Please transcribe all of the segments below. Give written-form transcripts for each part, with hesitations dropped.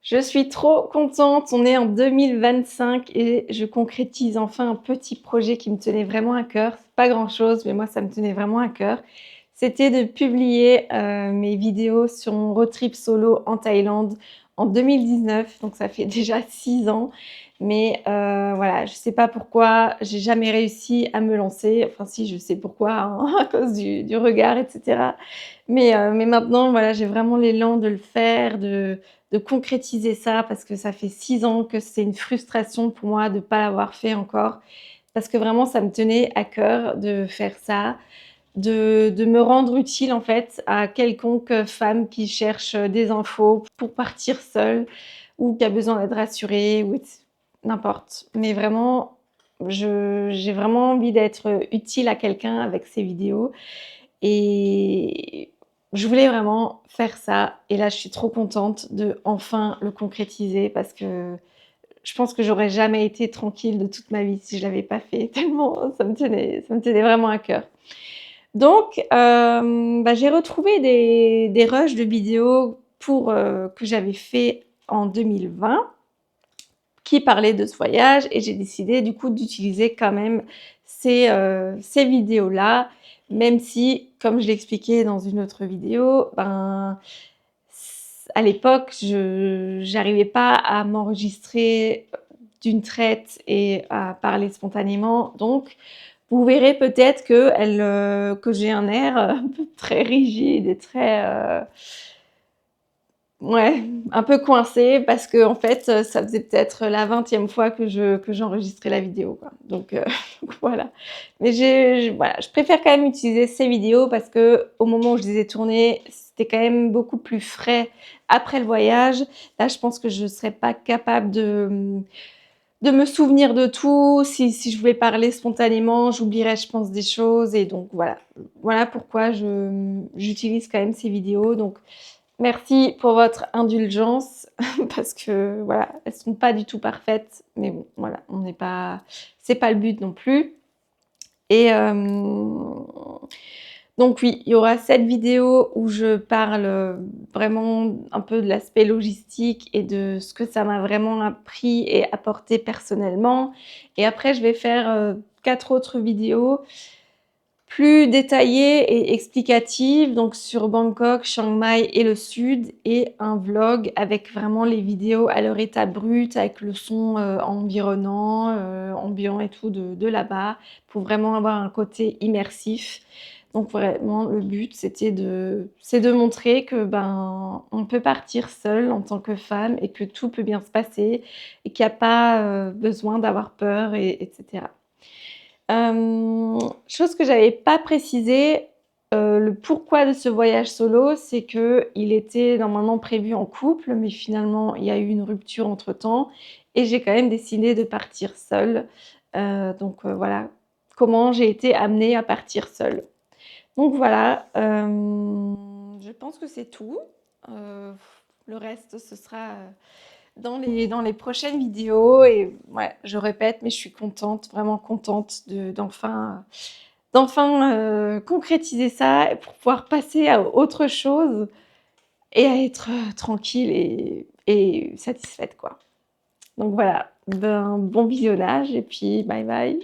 Je suis trop contente, on est en 2025 et je concrétise enfin un petit projet qui me tenait vraiment à cœur. C'est pas grand-chose, mais moi ça me tenait vraiment à cœur. C'était de publier mes vidéos sur mon road trip solo en Thaïlande en 2019, donc ça fait déjà 6 ans. Mais voilà, je sais pas pourquoi, j'ai jamais réussi à me lancer. Enfin si, je sais pourquoi, hein, à cause du regard, etc. Mais maintenant, voilà, j'ai vraiment l'élan de le faire, de concrétiser ça parce que ça fait 6 ans que c'est une frustration pour moi de ne pas l'avoir fait encore. Parce que vraiment, ça me tenait à cœur de faire ça, de me rendre utile en fait à quelconque femme qui cherche des infos pour partir seule ou qui a besoin d'être rassurée ou n'importe. Mais vraiment, j'ai vraiment envie d'être utile à quelqu'un avec ces vidéos. Et je voulais vraiment faire ça et là, je suis trop contente de enfin le concrétiser parce que je pense que j'aurais jamais été tranquille de toute ma vie si je l'avais pas fait tellement ça me tenait vraiment à cœur. Donc j'ai retrouvé des rushs de vidéos que j'avais fait en 2020 qui parlaient de ce voyage et j'ai décidé du coup d'utiliser quand même ces vidéos-là, même si, comme je l'expliquais dans une autre vidéo, à l'époque, je n'arrivais pas à m'enregistrer d'une traite et à parler spontanément. Donc, vous verrez peut-être que j'ai un air très rigide et très ouais, un peu coincée parce que en fait, ça faisait peut-être la 20e fois que j'enregistrais la vidéo, quoi. Donc voilà. Mais voilà, je préfère quand même utiliser ces vidéos parce que au moment où je les ai tournées, c'était quand même beaucoup plus frais après le voyage. Là, je pense que je serais pas capable de me souvenir de tout. Si je voulais parler spontanément, j'oublierais, je pense, des choses. Et donc voilà. Voilà pourquoi j'utilise quand même ces vidéos. Donc merci pour votre indulgence parce que voilà, elles sont pas du tout parfaites, mais bon, voilà, on n'est pas, c'est pas le but non plus. Et donc oui, il y aura cette vidéo où je parle vraiment un peu de l'aspect logistique et de ce que ça m'a vraiment appris et apporté personnellement. Et après, je vais faire 4 autres vidéos plus détaillée et explicative, donc sur Bangkok, Chiang Mai et le sud, et un vlog avec vraiment les vidéos à leur état brut, avec le son environnant, ambiant et tout de là-bas, pour vraiment avoir un côté immersif. Donc vraiment, le but, c'est de montrer que on peut partir seul en tant que femme et que tout peut bien se passer et qu'il n'y a pas besoin d'avoir peur, etc. Chose que j'avais pas précisé, le pourquoi de ce voyage solo, c'est qu'il était normalement prévu en couple, mais finalement il y a eu une rupture entre-temps et j'ai quand même décidé de partir seule. Donc voilà comment j'ai été amenée à partir seule. Donc voilà, je pense que c'est tout. Heu, le reste ce sera dans les prochaines vidéos et ouais, je répète, mais je suis contente, vraiment contente d'enfin concrétiser ça pour pouvoir passer à autre chose et à être tranquille et satisfaite, quoi. Donc voilà, bon visionnage et puis bye bye.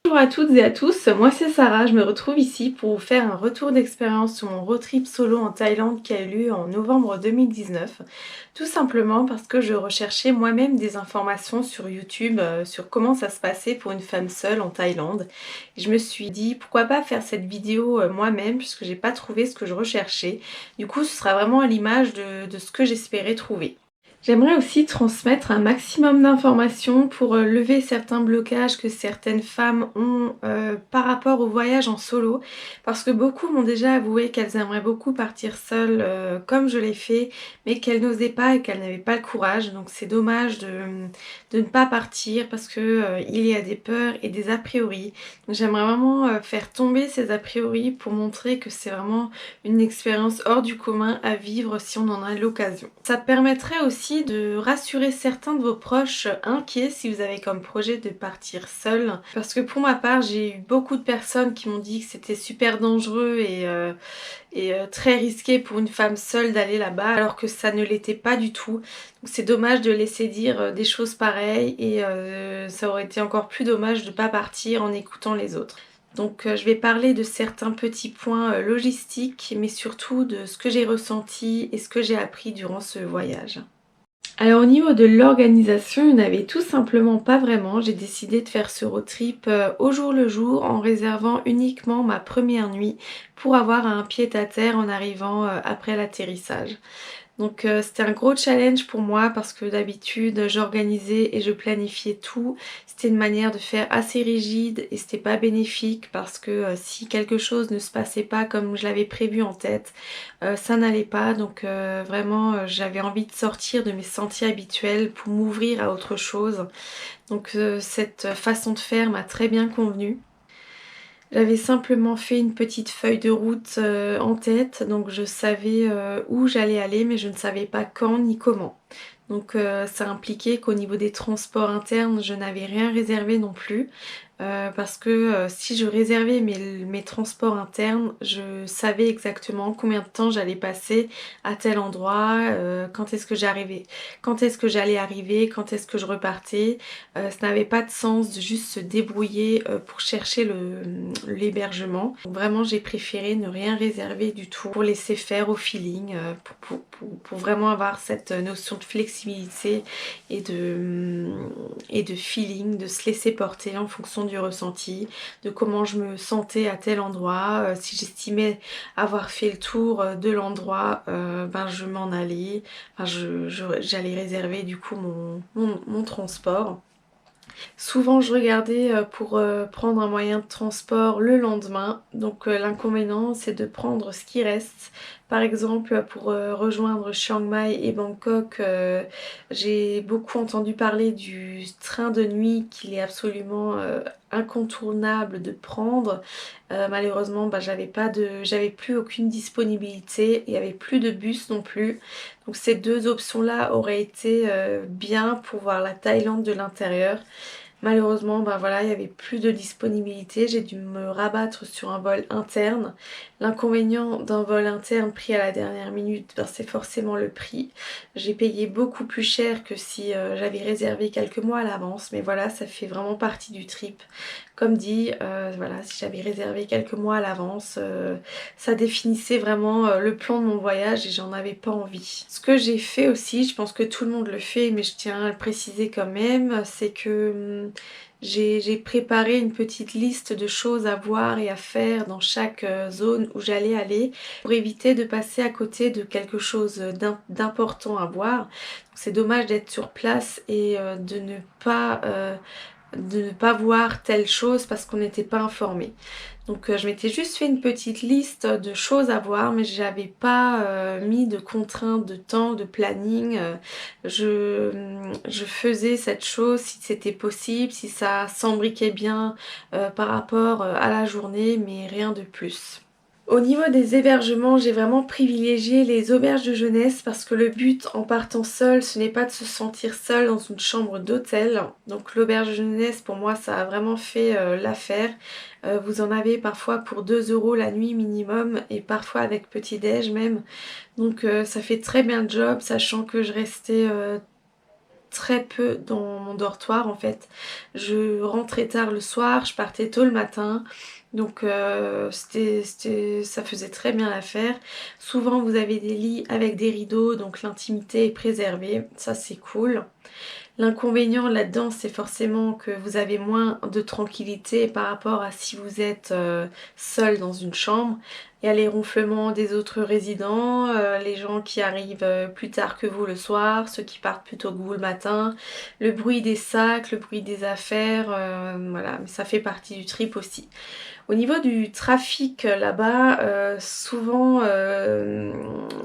Bonjour à toutes et à tous, moi c'est Sarah, je me retrouve ici pour vous faire un retour d'expérience sur mon road trip solo en Thaïlande qui a eu lieu en novembre 2019. Tout simplement parce que je recherchais moi-même des informations sur YouTube sur comment ça se passait pour une femme seule en Thaïlande. Et je me suis dit pourquoi pas faire cette vidéo moi-même puisque j'ai pas trouvé ce que je recherchais. Du coup ce sera vraiment à l'image de ce que j'espérais trouver. J'aimerais aussi transmettre un maximum d'informations pour lever certains blocages que certaines femmes ont par rapport au voyage en solo parce que beaucoup m'ont déjà avoué qu'elles aimeraient beaucoup partir seules comme je l'ai fait mais qu'elles n'osaient pas et qu'elles n'avaient pas le courage, donc c'est dommage de ne pas partir parce que il y a des peurs et des a priori. Donc j'aimerais vraiment faire tomber ces a priori pour montrer que c'est vraiment une expérience hors du commun à vivre si on en a l'occasion. Ça permettrait aussi aussi de rassurer certains de vos proches inquiets si vous avez comme projet de partir seul. Parce que pour ma part, j'ai eu beaucoup de personnes qui m'ont dit que c'était super dangereux et très risqué pour une femme seule d'aller là-bas, alors que ça ne l'était pas du tout. Donc c'est dommage de laisser dire des choses pareilles et ça aurait été encore plus dommage de ne pas partir en écoutant les autres. Donc je vais parler de certains petits points logistiques, mais surtout de ce que j'ai ressenti et ce que j'ai appris durant ce voyage. Alors au niveau de l'organisation, il n'y en avait tout simplement pas vraiment. J'ai décidé de faire ce road trip au jour le jour en réservant uniquement ma première nuit pour avoir un pied-à-terre en arrivant après l'atterrissage. Donc c'était un gros challenge pour moi parce que d'habitude j'organisais et je planifiais tout. C'était une manière de faire assez rigide et c'était pas bénéfique parce que si quelque chose ne se passait pas comme je l'avais prévu en tête, ça n'allait pas. Donc vraiment j'avais envie de sortir de mes sentiers habituels pour m'ouvrir à autre chose. Donc cette façon de faire m'a très bien convenu. J'avais simplement fait une petite feuille de route en tête, donc je savais où j'allais aller, mais je ne savais pas quand ni comment. Donc ça impliquait qu'au niveau des transports internes, je n'avais rien réservé non plus. Parce que si je réservais mes transports internes, je savais exactement combien de temps j'allais passer à tel endroit, quand est-ce que j'arrivais, quand est-ce que j'allais arriver, quand est-ce que je repartais. Ça n'avait pas de sens de juste se débrouiller pour chercher l'hébergement. Donc vraiment j'ai préféré ne rien réserver du tout pour laisser faire au feeling, pour vraiment avoir cette notion de flexibilité et de feeling, de se laisser porter en fonction du ressenti, de comment je me sentais à tel endroit. Si j'estimais avoir fait le tour de l'endroit, ben je m'en allais. Enfin, j'allais réserver du coup mon transport. Souvent je regardais pour prendre un moyen de transport le lendemain, donc l'inconvénient c'est de prendre ce qui reste. Par exemple pour rejoindre Chiang Mai et Bangkok, j'ai beaucoup entendu parler du train de nuit qu'il est absolument incontournable de prendre. Malheureusement bah, j'avais plus aucune disponibilité, il n'y avait plus de bus non plus. Donc ces deux options là auraient été bien pour voir la Thaïlande de l'intérieur. Malheureusement, ben voilà, il n'y avait plus de disponibilité. J'ai dû me rabattre sur un vol interne. L'inconvénient d'un vol interne pris à la dernière minute, ben c'est forcément le prix. J'ai payé beaucoup plus cher que si j'avais réservé quelques mois à l'avance. Mais voilà, ça fait vraiment partie du trip. Comme dit, voilà, si j'avais réservé quelques mois à l'avance, ça définissait vraiment le plan de mon voyage et j'en avais pas envie. Ce que j'ai fait aussi, je pense que tout le monde le fait, mais je tiens à le préciser quand même, c'est que j'ai préparé une petite liste de choses à voir et à faire dans chaque zone où j'allais aller pour éviter de passer à côté de quelque chose d'important à voir. C'est dommage d'être sur place et de ne pas voir telle chose parce qu'on n'était pas informé. Donc je m'étais juste fait une petite liste de choses à voir, mais j'avais pas mis de contraintes de temps, de planning. Je faisais cette chose si c'était possible, si ça s'embriquait bien par rapport à la journée, mais rien de plus. Au niveau des hébergements, j'ai vraiment privilégié les auberges de jeunesse parce que le but en partant seul, ce n'est pas de se sentir seul dans une chambre d'hôtel. Donc l'auberge de jeunesse, pour moi, ça a vraiment fait l'affaire. Vous en avez parfois pour 2 € la nuit minimum et parfois avec petit-déj même. Donc ça fait très bien le job, sachant que je restais très peu dans mon dortoir en fait. Je rentrais tard le soir, je partais tôt le matin. Donc ça faisait très bien l'affaire. Souvent vous avez des lits avec des rideaux, donc l'intimité est préservée, ça c'est cool. L'inconvénient là-dedans, c'est forcément que vous avez moins de tranquillité par rapport à si vous êtes seul dans une chambre. Il y a les ronflements des autres résidents, les gens qui arrivent plus tard que vous le soir, ceux qui partent plus tôt que vous le matin, le bruit des sacs, le bruit des affaires, voilà, mais ça fait partie du trip aussi. Au niveau du trafic là-bas, souvent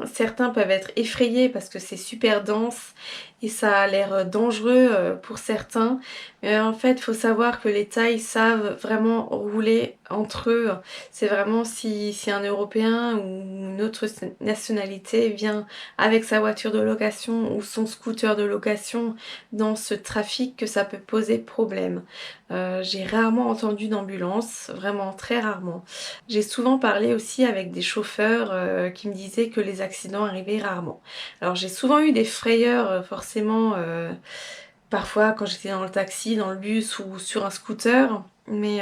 certains peuvent être effrayés parce que c'est super dense et ça a l'air dangereux pour certains. Mais en fait, il faut savoir que les Thaïs savent vraiment rouler entre eux, c'est vraiment si un Européen ou une autre nationalité vient avec sa voiture de location ou son scooter de location dans ce trafic que ça peut poser problème. J'ai rarement entendu d'ambulance, vraiment très rarement. J'ai souvent parlé aussi avec des chauffeurs qui me disaient que les accidents arrivaient rarement. Alors j'ai souvent eu des frayeurs forcément parfois quand j'étais dans le taxi, dans le bus ou sur un scooter, mais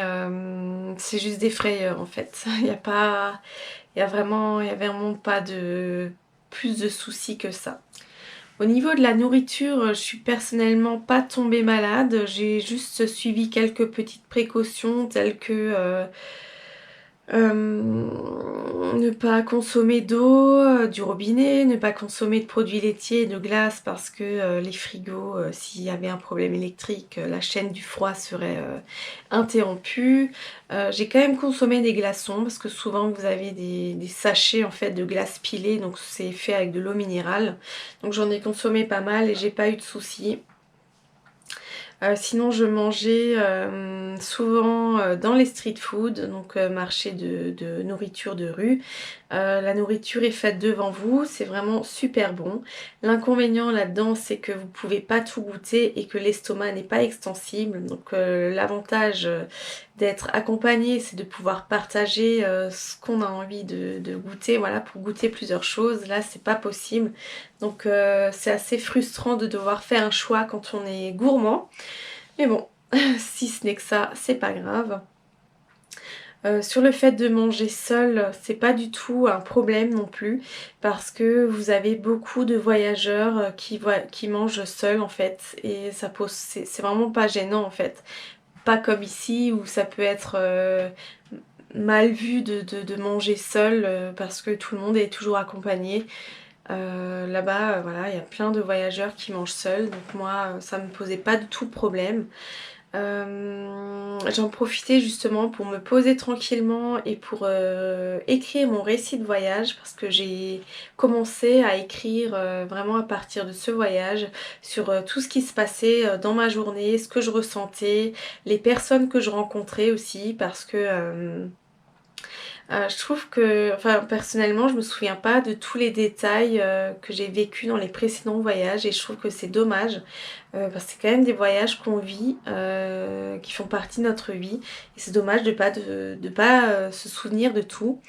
c'est juste des frayeurs en fait. Il y a vraiment pas de plus de soucis que ça. Au niveau de la nourriture, je suis personnellement pas tombée malade, j'ai juste suivi quelques petites précautions telles que ne pas consommer d'eau, du robinet, ne pas consommer de produits laitiers et de glace parce que, les frigos, s'il y avait un problème électrique, la chaîne du froid serait, interrompue. J'ai quand même consommé des glaçons parce que souvent vous avez des sachets en fait de glace pilée, donc c'est fait avec de l'eau minérale. Donc j'en ai consommé pas mal et j'ai pas eu de soucis. Sinon je mangeais souvent dans les street food, donc marché de nourriture de rue. La nourriture est faite devant vous, c'est vraiment super bon. L'inconvénient là-dedans, c'est que vous pouvez pas tout goûter et que l'estomac n'est pas extensible. Donc l'avantage d'être accompagné, c'est de pouvoir partager ce qu'on a envie de goûter, voilà, pour goûter plusieurs choses. Là, c'est pas possible. Donc c'est assez frustrant de devoir faire un choix quand on est gourmand. Mais bon, si ce n'est que ça, c'est pas grave. Sur le fait de manger seul, c'est pas du tout un problème non plus parce que vous avez beaucoup de voyageurs qui mangent seuls en fait et c'est vraiment pas gênant en fait. Pas comme ici où ça peut être mal vu de manger seul parce que tout le monde est toujours accompagné. Là-bas, voilà, il y a plein de voyageurs qui mangent seuls, donc moi, ça me posait pas du tout de problème. J'en profitais justement pour me poser tranquillement et pour écrire mon récit de voyage parce que j'ai commencé à écrire vraiment à partir de ce voyage sur tout ce qui se passait dans ma journée, ce que je ressentais, les personnes que je rencontrais aussi parce que je trouve que, enfin personnellement, je me souviens pas de tous les détails que j'ai vécus dans les précédents voyages et je trouve que c'est dommage parce que c'est quand même des voyages qu'on vit, qui font partie de notre vie et c'est dommage de pas se souvenir de tout.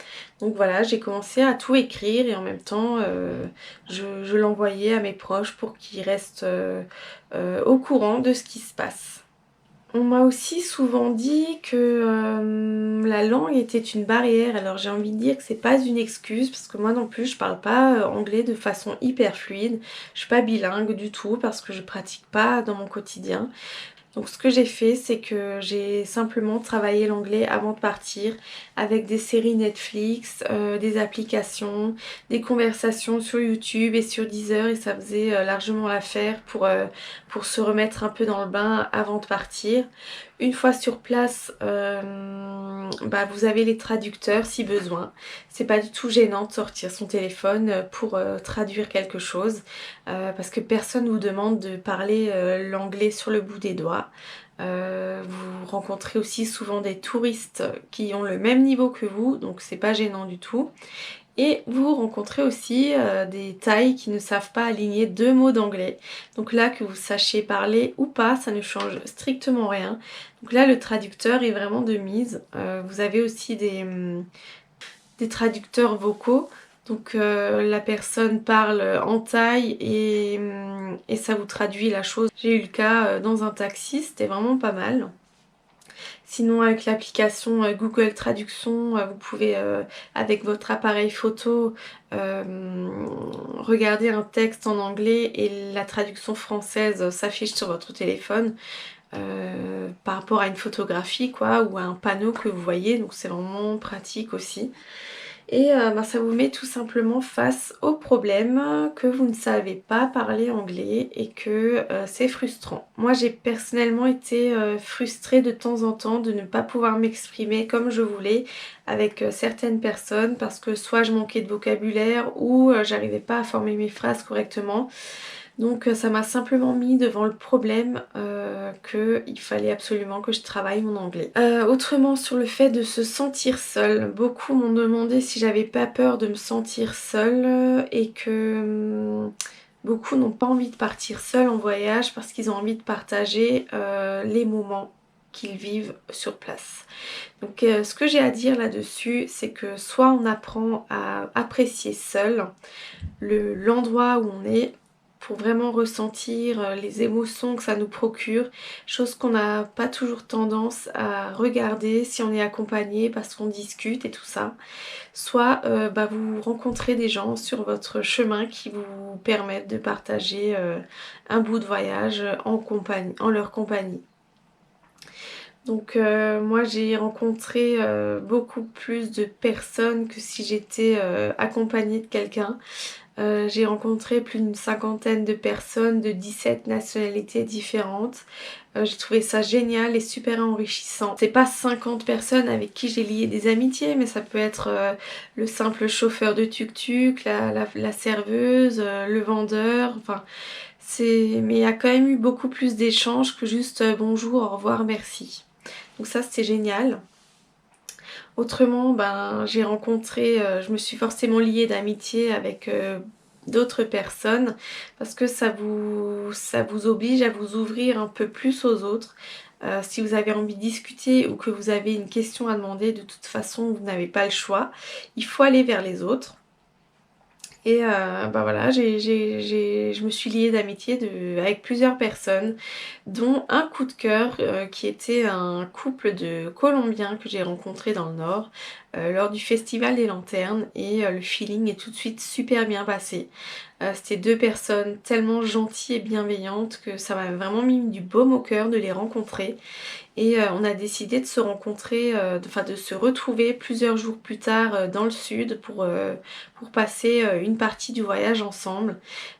Donc voilà, j'ai commencé à tout écrire et en même temps je l'envoyais à mes proches pour qu'ils restent au courant de ce qui se passe. On m'a aussi souvent dit que la langue était une barrière. Alors j'ai envie de dire que c'est pas une excuse parce que moi non plus je parle pas anglais de façon hyper fluide. Je suis pas bilingue du tout parce que je pratique pas dans mon quotidien. Donc ce que j'ai fait, c'est que j'ai simplement travaillé l'anglais avant de partir avec des séries Netflix, des applications, des conversations sur YouTube et sur Deezer et ça faisait largement l'affaire pour se remettre un peu dans le bain avant de partir. Une fois sur place, vous avez les traducteurs si besoin. C'est pas du tout gênant de sortir son téléphone pour traduire quelque chose parce que personne vous demande de parler l'anglais sur le bout des doigts. Vous rencontrez aussi souvent des touristes qui ont le même niveau que vous, donc c'est pas gênant du tout. Et vous rencontrez aussi des Thaïs qui ne savent pas aligner deux mots d'anglais. Donc là, que vous sachiez parler ou pas, ça ne change strictement rien. Donc là, le traducteur est vraiment de mise. Vous avez aussi des traducteurs vocaux. Donc la personne parle en thaï et ça vous traduit la chose. J'ai eu le cas dans un taxi, c'était vraiment pas mal. Sinon avec l'application Google Traduction, vous pouvez avec votre appareil photo regarder un texte en anglais et la traduction française s'affiche sur votre téléphone par rapport à une photographie quoi ou à un panneau que vous voyez, donc c'est vraiment pratique aussi. Et ça vous met tout simplement face au problème que vous ne savez pas parler anglais et que c'est frustrant. Moi j'ai personnellement été frustrée de temps en temps de ne pas pouvoir m'exprimer comme je voulais avec certaines personnes parce que soit je manquais de vocabulaire ou j'arrivais pas à former mes phrases correctement. Donc ça m'a simplement mis devant le problème qu'il fallait absolument que je travaille mon anglais. Autrement sur le fait de se sentir seule, beaucoup m'ont demandé si j'avais pas peur de me sentir seule et que beaucoup n'ont pas envie de partir seuls en voyage parce qu'ils ont envie de partager les moments qu'ils vivent sur place. Donc ce que j'ai à dire là-dessus, c'est que soit on apprend à apprécier seul l'endroit où on est pour vraiment ressentir les émotions que ça nous procure, chose qu'on n'a pas toujours tendance à regarder si on est accompagné parce qu'on discute et tout ça. Soit vous rencontrez des gens sur votre chemin qui vous permettent de partager un bout de voyage en leur compagnie. Donc moi j'ai rencontré beaucoup plus de personnes que si j'étais accompagnée de quelqu'un. J'ai rencontré plus d'une cinquantaine de personnes de 17 nationalités différentes. J'ai trouvé ça génial et super enrichissant. C'est pas 50 personnes avec qui j'ai lié des amitiés, mais ça peut être le simple chauffeur de tuk-tuk, la serveuse, le vendeur, enfin mais il y a quand même eu beaucoup plus d'échanges que juste bonjour, au revoir, merci. Donc ça c'était génial. Autrement, j'ai rencontré, je me suis forcément liée d'amitié avec d'autres personnes parce que ça vous oblige à vous ouvrir un peu plus aux autres. Si vous avez envie de discuter ou que vous avez une question à demander, de toute façon, vous n'avez pas le choix. Il faut aller vers les autres. Et voilà, je me suis liée d'amitié avec plusieurs personnes, dont un coup de cœur qui était un couple de Colombiens que j'ai rencontré dans le Nord lors du Festival des Lanternes et le feeling est tout de suite super bien passé. C'était deux personnes tellement gentilles et bienveillantes que ça m'a vraiment mis du baume au cœur de les rencontrer. Et on a décidé de se rencontrer, de se retrouver plusieurs jours plus tard dans le sud pour passer une partie du voyage ensemble.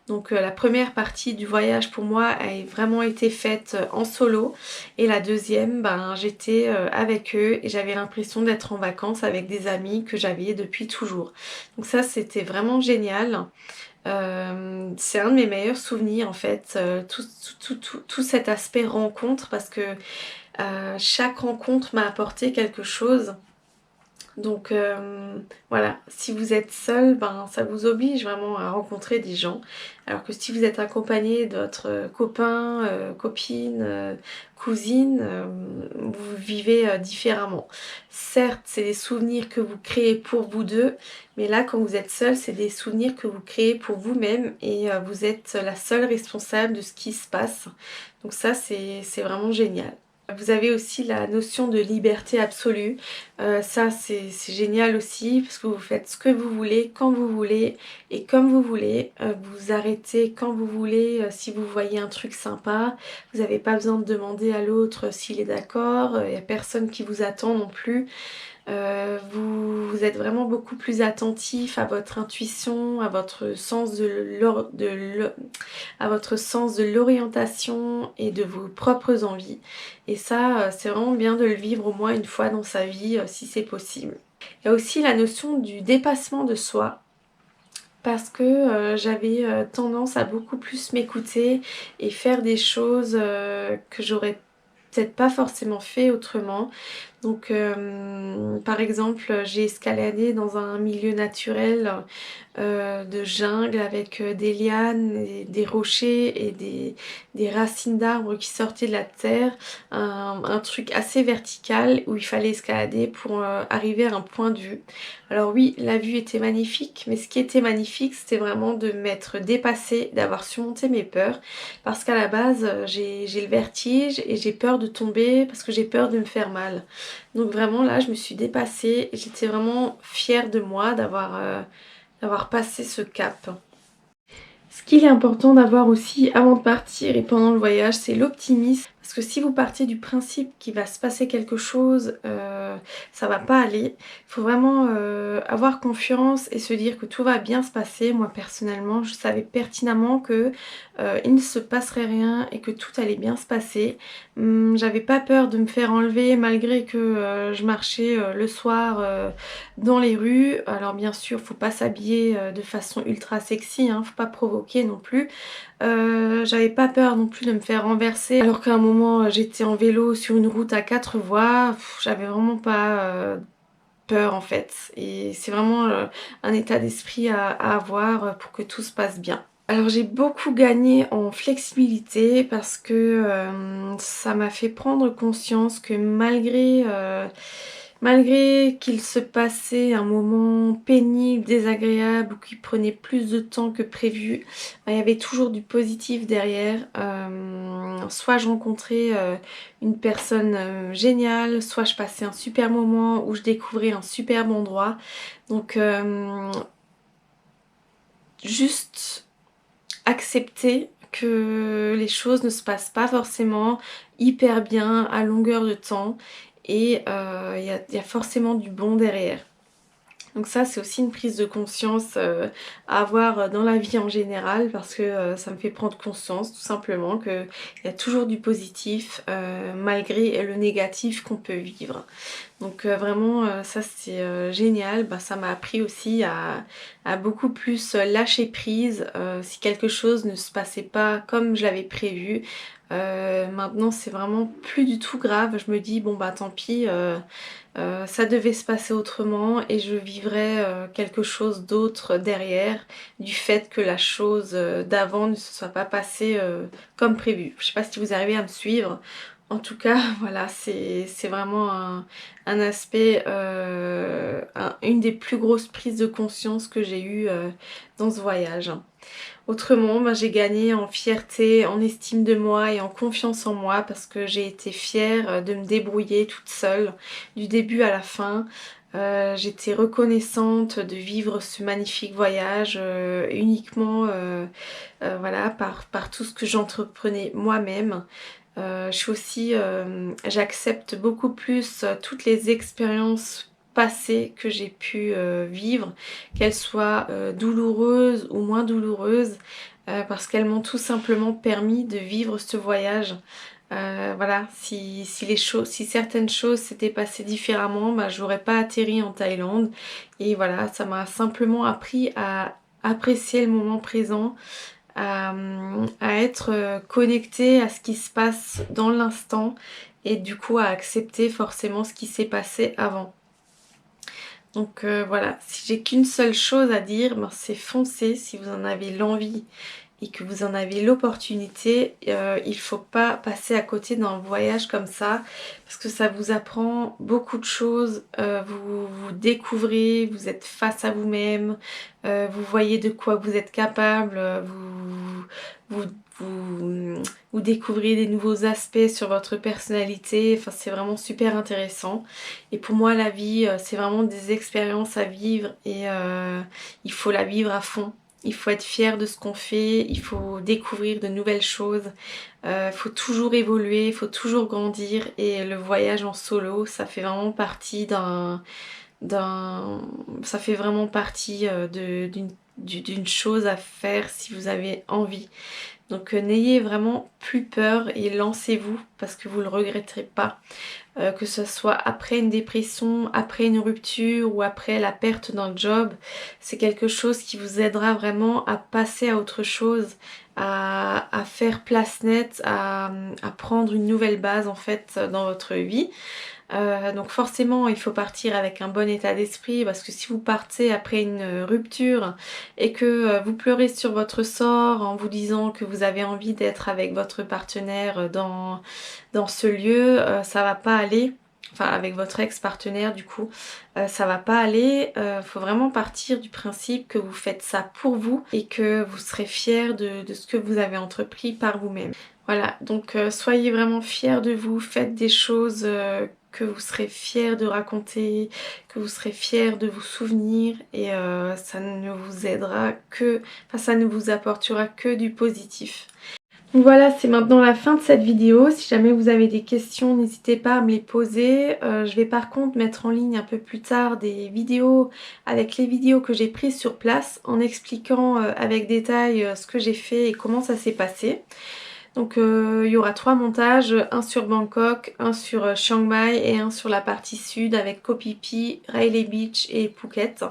Donc la première partie du voyage pour moi a vraiment été faite en solo et la deuxième, j'étais avec eux et j'avais l'impression d'être en vacances avec des amis que j'avais depuis toujours. Donc ça c'était vraiment génial. C'est un de mes meilleurs souvenirs en fait, tout cet aspect rencontre parce que chaque rencontre m'a apporté quelque chose. Donc voilà, si vous êtes seul, ça vous oblige vraiment à rencontrer des gens. Alors que si vous êtes accompagné de votre copain, copine, cousine, vous vivez différemment. Certes, c'est des souvenirs que vous créez pour vous deux, mais là, quand vous êtes seul, c'est des souvenirs que vous créez pour vous-même et vous êtes la seule responsable de ce qui se passe. Donc ça, c'est vraiment génial. Vous avez aussi la notion de liberté absolue. Ça, c'est génial aussi parce que vous faites ce que vous voulez, quand vous voulez et comme vous voulez. Vous arrêtez quand vous voulez si vous voyez un truc sympa. Vous n'avez pas besoin de demander à l'autre s'il est d'accord. Il n'y a personne qui vous attend non plus. Vous êtes vraiment beaucoup plus attentif à votre intuition, à votre sens à votre sens de l'orientation et de vos propres envies. Et ça, c'est vraiment bien de le vivre au moins une fois dans sa vie, si c'est possible. Il y a aussi la notion du dépassement de soi. Parce que j'avais tendance à beaucoup plus m'écouter et faire des choses que j'aurais peut-être pas forcément fait autrement. Donc par exemple j'ai escaladé dans un milieu naturel de jungle avec des lianes, des rochers et des racines d'arbres qui sortaient de la terre, un truc assez vertical où il fallait escalader pour arriver à un point de vue. Alors oui, la vue était magnifique, mais ce qui était magnifique c'était vraiment de m'être dépassée, d'avoir surmonté mes peurs, parce qu'à la base j'ai le vertige et j'ai peur de tomber parce que j'ai peur de me faire mal. Donc vraiment là je me suis dépassée et j'étais vraiment fière de moi d'avoir passé ce cap. Ce qu'il est important d'avoir aussi avant de partir et pendant le voyage, c'est l'optimisme. Parce que si vous partez du principe qu'il va se passer quelque chose, ça va pas aller. Il faut vraiment avoir confiance et se dire que tout va bien se passer. Moi personnellement, je savais pertinemment que il ne se passerait rien et que tout allait bien se passer. J'avais pas peur de me faire enlever malgré que je marchais le soir dans les rues. Alors bien sûr, faut pas s'habiller de façon ultra sexy, hein, faut pas provoquer non plus. J'avais pas peur non plus de me faire renverser alors qu'à un moment j'étais en vélo sur une route à 4 voies. J'avais vraiment pas peur en fait. Et c'est vraiment un état d'esprit à avoir pour que tout se passe bien. Alors j'ai beaucoup gagné en flexibilité parce que ça m'a fait prendre conscience que malgré qu'il se passait un moment pénible, désagréable ou qui prenait plus de temps que prévu, bah, il y avait toujours du positif derrière. Soit je rencontrais une personne géniale, soit je passais un super moment où je découvrais un superbe endroit. Donc juste accepter que les choses ne se passent pas forcément hyper bien à longueur de temps et y a forcément du bon derrière. Donc ça c'est aussi une prise de conscience à avoir dans la vie en général parce que ça me fait prendre conscience tout simplement qu'il y a toujours du positif malgré le négatif qu'on peut vivre. Donc vraiment ça c'est génial, bah, ça m'a appris aussi à beaucoup plus lâcher prise si quelque chose ne se passait pas comme je l'avais prévu. Maintenant c'est vraiment plus du tout grave, je me dis bon bah tant pis, ça devait se passer autrement et je vivrais quelque chose d'autre derrière du fait que la chose d'avant ne se soit pas passée comme prévu. Je sais pas si vous arrivez à me suivre. En tout cas, voilà, c'est vraiment un aspect, une des plus grosses prises de conscience que j'ai eues dans ce voyage. Autrement, ben, j'ai gagné en fierté, en estime de moi et en confiance en moi parce que j'ai été fière de me débrouiller toute seule du début à la fin. J'étais reconnaissante de vivre ce magnifique voyage uniquement voilà, par tout ce que j'entreprenais moi-même. Je suis aussi, j'accepte beaucoup plus toutes les expériences passées que j'ai pu vivre, qu'elles soient douloureuses ou moins douloureuses, parce qu'elles m'ont tout simplement permis de vivre ce voyage. Voilà, si certaines choses s'étaient passées différemment, bah, j'aurais pas atterri en Thaïlande. Et voilà, ça m'a simplement appris à apprécier le moment présent, à être connectée à ce qui se passe dans l'instant et du coup à accepter forcément ce qui s'est passé avant. Donc voilà, si j'ai qu'une seule chose à dire, ben, c'est foncer si vous en avez l'envie et que vous en avez l'opportunité. Il faut pas passer à côté d'un voyage comme ça parce que ça vous apprend beaucoup de choses. Vous découvrez, vous êtes face à vous-même, vous voyez de quoi vous êtes capable, vous, vous découvrez des nouveaux aspects sur votre personnalité. Enfin, c'est vraiment super intéressant. Et pour moi, la vie, c'est vraiment des expériences à vivre et il faut la vivre à fond. Il faut être fier de ce qu'on fait, il faut découvrir de nouvelles choses, il faut toujours évoluer, il faut toujours grandir et le voyage en solo, ça fait vraiment partie ça fait vraiment partie d'une chose à faire si vous avez envie. Donc n'ayez vraiment plus peur et lancez-vous parce que vous ne le regretterez pas. Que ce soit après une dépression, après une rupture ou après la perte d'un job, c'est quelque chose qui vous aidera vraiment à passer à autre chose, à faire place nette, à prendre une nouvelle base en fait dans votre vie. Donc forcément il faut partir avec un bon état d'esprit parce que si vous partez après une rupture et que vous pleurez sur votre sort en vous disant que vous avez envie d'être avec votre partenaire dans ce lieu, ça va pas aller. Enfin avec votre ex-partenaire du coup, ça va pas aller. Faut vraiment partir du principe que vous faites ça pour vous et que vous serez fiers de ce que vous avez entrepris par vous-même. Voilà, donc soyez vraiment fiers de vous, faites des choses que vous serez fiers de raconter, que vous serez fiers de vous souvenir et ça ne vous aidera que, enfin ça ne vous apportera que du positif. Donc voilà, c'est maintenant la fin de cette vidéo. Si jamais vous avez des questions, n'hésitez pas à me les poser. Je vais par contre mettre en ligne un peu plus tard des vidéos avec les vidéos que j'ai prises sur place en expliquant avec détail ce que j'ai fait et comment ça s'est passé. Donc il y aura 3 montages, un sur Bangkok, un sur Chiang Mai et un sur la partie sud avec Koh Phi Phi, Railay Beach et Phuket.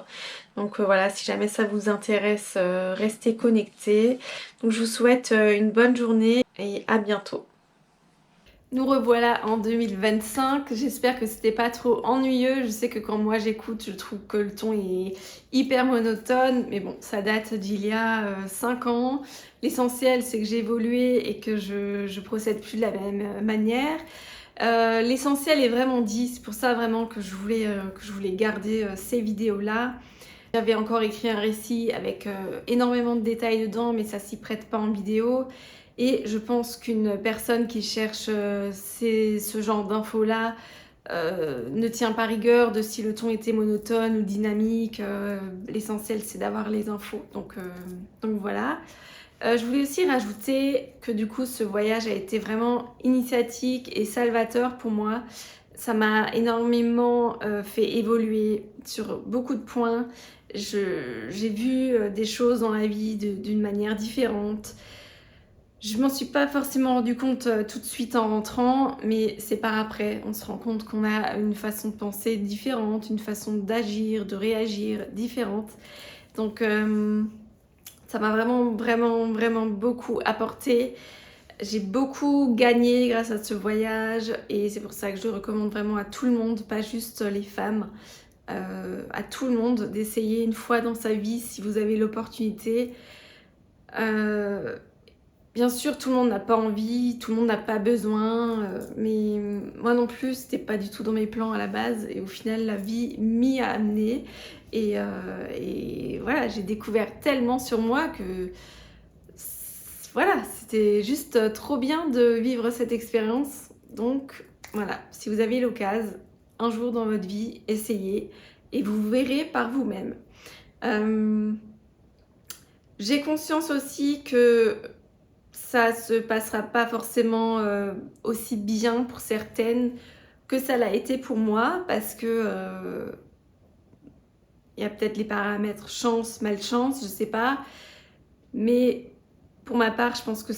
Donc voilà, si jamais ça vous intéresse, restez connectés. Donc je vous souhaite une bonne journée et à bientôt. Nous revoilà en 2025, j'espère que c'était pas trop ennuyeux. Je sais que quand moi j'écoute, je trouve que le ton est hyper monotone, mais bon, ça date d'il y a 5 ans. L'essentiel, c'est que j'ai évolué et que je procède plus de la même manière. L'essentiel est vraiment dit, c'est pour ça vraiment que je voulais garder ces vidéos-là. J'avais encore écrit un récit avec énormément de détails dedans, mais ça s'y prête pas en vidéo. Et je pense qu'une personne qui cherche ce genre d'infos-là ne tient pas rigueur de si le ton était monotone ou dynamique. L'essentiel, c'est d'avoir les infos. Donc voilà. Je voulais aussi rajouter que du coup, ce voyage a été vraiment initiatique et salvateur pour moi. Ça m'a énormément fait évoluer sur beaucoup de points. J'ai vu des choses dans la vie d'une manière différente. Je m'en suis pas forcément rendu compte tout de suite en rentrant, mais c'est par après. On se rend compte qu'on a une façon de penser différente, une façon d'agir, de réagir différente. Donc ça m'a vraiment beaucoup apporté. J'ai beaucoup gagné grâce à ce voyage et c'est pour ça que je le recommande vraiment à tout le monde, pas juste les femmes. À tout le monde d'essayer une fois dans sa vie si vous avez l'opportunité. Bien sûr, tout le monde n'a pas envie, tout le monde n'a pas besoin, mais moi non plus, c'était pas du tout dans mes plans à la base. Et au final, la vie m'y a amené. Et voilà, j'ai découvert tellement sur moi que voilà, c'était juste trop bien de vivre cette expérience. Donc voilà, si vous avez l'occasion, un jour dans votre vie, essayez et vous verrez par vous-même. J'ai conscience aussi que ça se passera pas forcément aussi bien pour certaines que ça l'a été pour moi parce que y a peut-être les paramètres chance, malchance, je sais pas. Mais pour ma part, je pense que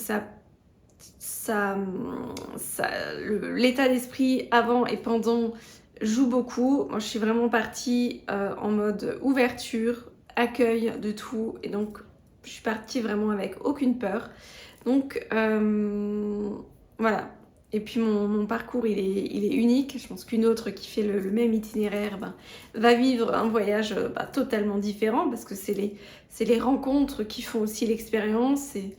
l'état d'esprit avant et pendant joue beaucoup. Moi, je suis vraiment partie en mode ouverture, accueil de tout. Et donc, je suis partie vraiment avec aucune peur. Donc, voilà. Et puis, mon parcours, il est unique. Je pense qu'une autre qui fait le même itinéraire va vivre un voyage totalement différent parce que c'est les rencontres qui font aussi l'expérience. Et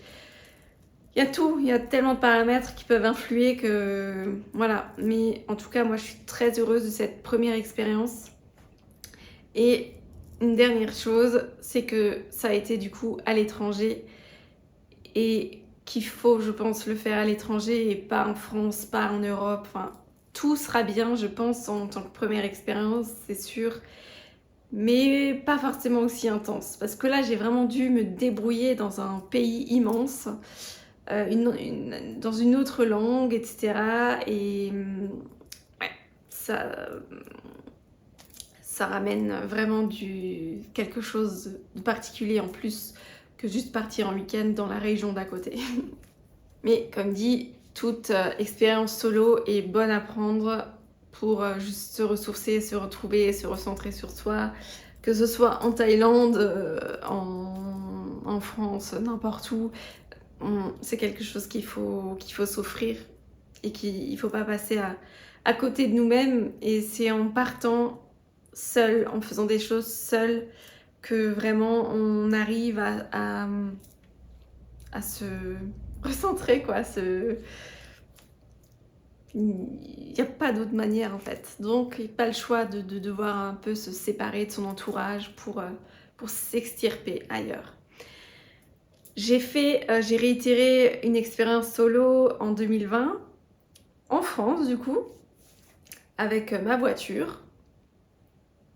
il y a tout, il y a tellement de paramètres qui peuvent influer que voilà. Mais en tout cas, moi, je suis très heureuse de cette première expérience. Et une dernière chose, c'est que ça a été du coup à l'étranger et qu'il faut, je pense, le faire à l'étranger et pas en France, pas en Europe. Enfin, tout sera bien, je pense, en tant que première expérience, c'est sûr. Mais pas forcément aussi intense. Parce que là, j'ai vraiment dû me débrouiller dans un pays immense. Dans une autre langue, etc. Et ouais, ça ramène vraiment quelque chose de particulier en plus que juste partir en week-end dans la région d'à côté. Mais comme dit, toute expérience solo est bonne à prendre pour juste se ressourcer, se retrouver, se recentrer sur soi, que ce soit en Thaïlande, en France, n'importe où. C'est quelque chose qu'il faut s'offrir et qu'il ne faut pas passer à côté de nous-mêmes. Et c'est en partant seul, en faisant des choses seul, que vraiment on arrive à se recentrer, quoi. Il n'y a pas d'autre manière en fait. Donc il n'y a pas le choix de devoir un peu se séparer de son entourage pour s'extirper ailleurs. J'ai réitéré une expérience solo en 2020, en France du coup, avec ma voiture,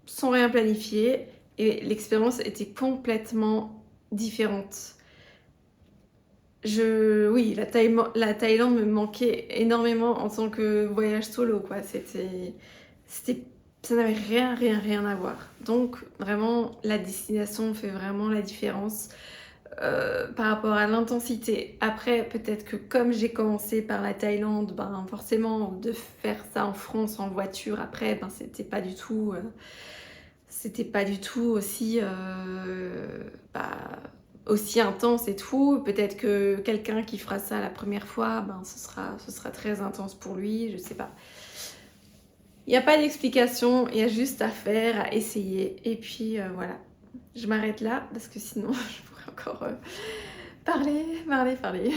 sans rien planifier, et l'expérience était complètement différente. Oui, la Thaïlande me manquait énormément en tant que voyage solo, quoi. Ça n'avait rien à voir. Donc vraiment, la destination fait vraiment la différence. par rapport à l'intensité. Après, peut-être que comme j'ai commencé par la Thaïlande, ben, forcément de faire ça en France en voiture après, ben, c'était pas du tout aussi, bah, aussi intense et tout. Peut-être que quelqu'un qui fera ça la première fois, ben, ce sera très intense pour lui, je sais pas. Il y a pas d'explication, il y a juste à faire, à essayer et puis, voilà. Je m'arrête là parce que sinon je pourrais encore, parler, parler, parler.